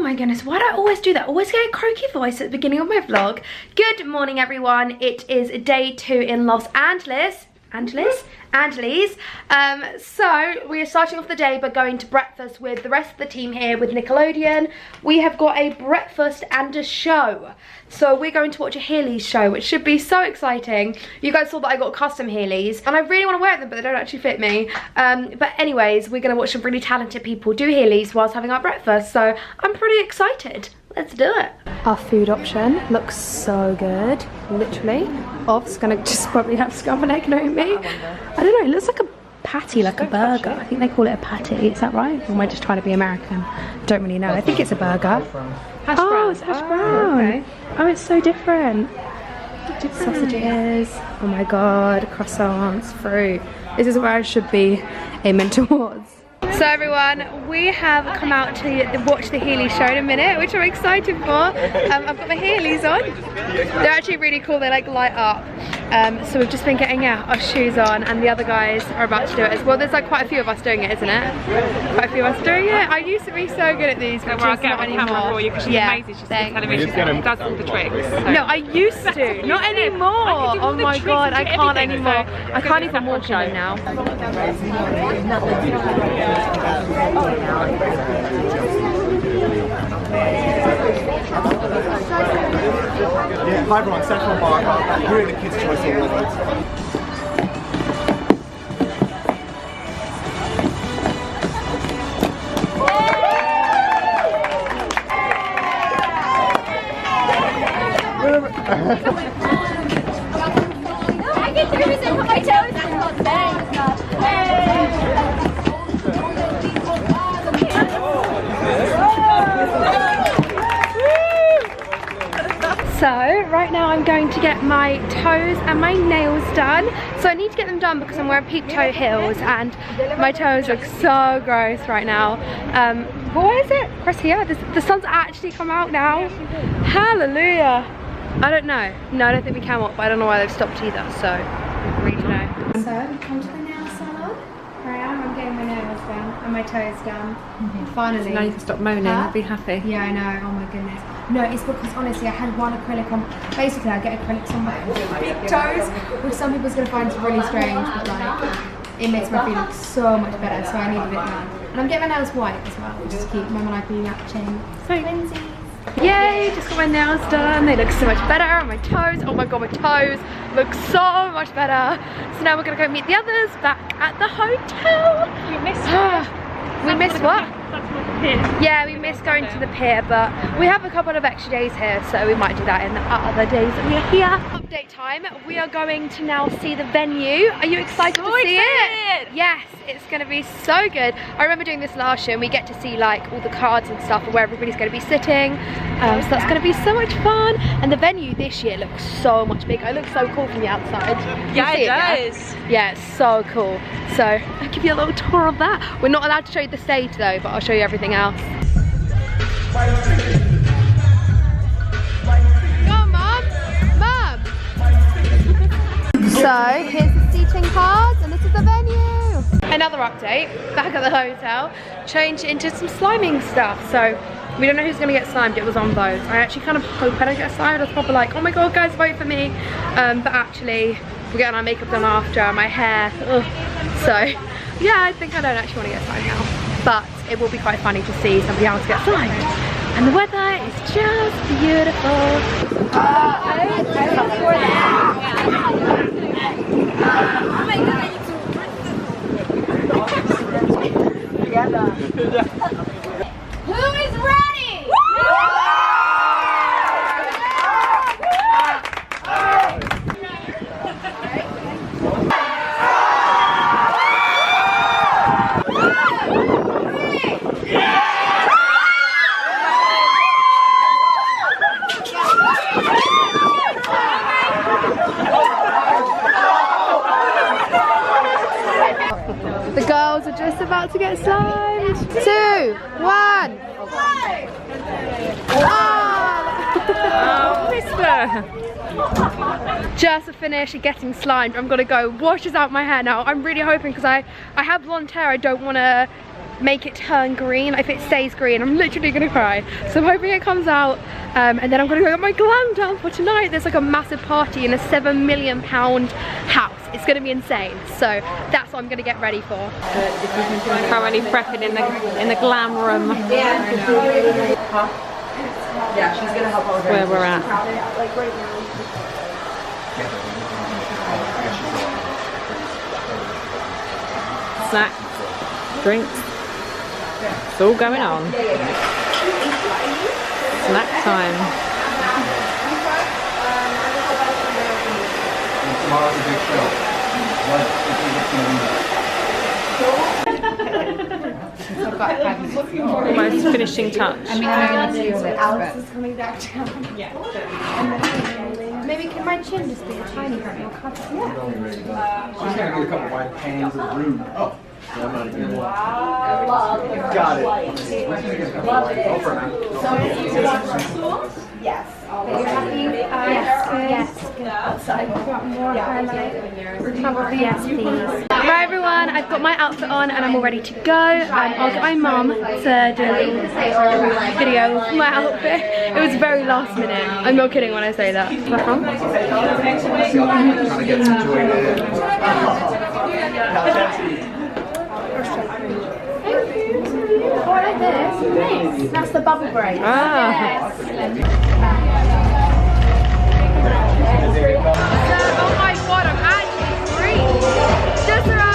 my goodness, why do I always do that? Always get a croaky voice at the beginning of my vlog. Good morning, everyone. It is day 2 in Los Angeles. So we are starting off the day by going to breakfast with the rest of the team here with Nickelodeon. We have got a breakfast and a show. So we're going to watch a Heelys show, which should be so exciting. You guys saw that I got custom Heelys, and I really want to wear them, but they don't actually fit me. But anyways, we're going to watch some really talented people do Heelys whilst having our breakfast. So I'm pretty excited. Let's do it. Our food option looks so good. Literally. Ov's gonna just probably have scrambled egg, knowing me. I don't know, it looks like a patty, like a burger. I think they call it a patty. Is that right? Or am I just trying to be American? Don't really know. I think it's a burger. Hash brown. Oh, it's hash brown. Okay. Oh, it's so different. Sausages. Oh my god. Croissants. Fruit. This is where I should be aiming towards. So everyone, we have come out to watch the Heelys show in a minute, which I'm excited for. I've got my Heelys on. They're actually really cool, they like light up. So we've just been getting our shoes on, and the other guys are about to do it as well. There's like quite a few of us doing it, isn't it? Quite a few of us doing it. I used to be so good at these, but I'll get on camera for you because she's amazing. She's on television, she does all the tricks. So. No, I used to, not anymore. Oh my god, I can't anymore. I can't even walk in them now. Hi everyone, saffron.redhare. We're in the kids' choice awards. I get to represent my toes. It's not bad. It's not bad. So right now I'm going to get my toes and my nails done. So I need to get them done because I'm wearing peep toe heels and my toes look so gross right now. What is it? Chris here? The sun's actually come out now. Hallelujah. I don't know. No, I don't think we can walk, but I don't know why they've stopped either. So I really don't know. So we come to the nail salon. Right now I'm getting my nails done and my toes done. Finally. So now you can stop moaning, I'll be happy. Yeah, I know. Oh my goodness. No, it's because honestly I had one acrylic on. Basically I get acrylics on my toes, which some people's going to find really strange, but like it makes my feet look so much better, so I need a bit now. And I'm getting my nails white as well, just to keep my monopoly matching. Twinsies. Yay, just got my nails done. They look so much better on my toes. Oh my god, my toes look so much better. So now we're going to go meet the others back at the hotel. We missed We missed what? Yeah, we missed going to the pier, but we have a couple of extra days here, so we might do that in the other days that we're here. Update time, we are going to now see the venue. Are you excited to see it? Yes, it's going to be so good. I remember doing this last year and we get to see like all the cards and stuff and where everybody's going to be sitting. So that's going to be so much fun. And the venue this year looks so much bigger. It looks so cool from the outside. Yeah, it does. Yeah, it's so cool. So I'll give you a little tour of that. We're not allowed to show you the stage though, but I'll show you everything else. Go on, Mum! Mum! So here's the seating cards and this is the venue. Another update, back at the hotel, changed into some sliming stuff. So we don't know who's going to get slimed, it was on vote. I actually kind of hope I don't get slimed. I was probably like, oh my god guys, vote for me. But actually, we're getting our makeup done after, my hair. Ugh. So yeah, I think I don't actually want to get slimed now. But it will be quite funny to see somebody else get slimed. And the weather is just beautiful. Who is ready? The girls are just about to get slimed. 2, 1. Oh, mister. Just finished getting slimed. I'm gonna go wash this out my hair now. I'm really hoping, because I have blonde hair, I don't want to make it turn green. If it stays green, I'm literally gonna cry. So I'm hoping it comes out, and then I'm gonna go get my glam down for tonight. There's like a massive party in a £7 million house. It's gonna be insane. So that's what I'm gonna get ready for. Currently prepping in the glam room. Yeah, she's gonna help us. Where we're at. Like right now. Snacks, drinks, it's all going on. Snack time. Tomorrow's a big show. Almost finishing touch. I mean, I know you need to Alex is coming back down. Yeah. Maybe can my chin just be a tiny bit more covered? She's gonna get a couple white pans of room. Oh. Got it. Yes. You're happy? Yes. Outside. More highlight. Probably yes, please. Right, everyone, I've got my outfit on and I'm all ready to go. I'll get my mum to do a little video of my outfit. It was very last minute. I'm not kidding when I say that. Is that from? Trying to get situated. Oh, I like this. Nice. That's the bubble braid. Ah. Oh my god, I'm actually free. Just around.